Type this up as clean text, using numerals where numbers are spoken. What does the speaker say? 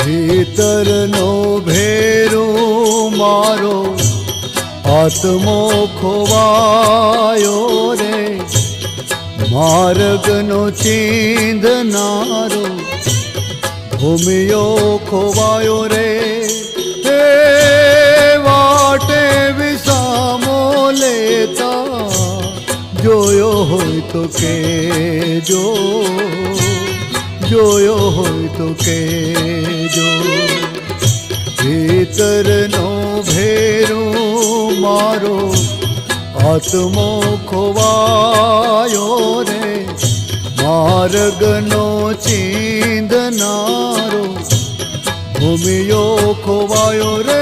ભીતરનો ભેરો મારો આત્મો ખોવાયો રે, માર્ગનો ચીંધનારો ભૂમિયો ખોવાયો રે. હે વાટે વિસામો લેતા જોયો હોય તો કેજો, જોયો હોય તો કેજો. ભીતરનો ભેરો મારો આત્મો ખોવાયો રે, માર્ગનો ચીંધનારો ભૂમિયો ખોવાયો રે.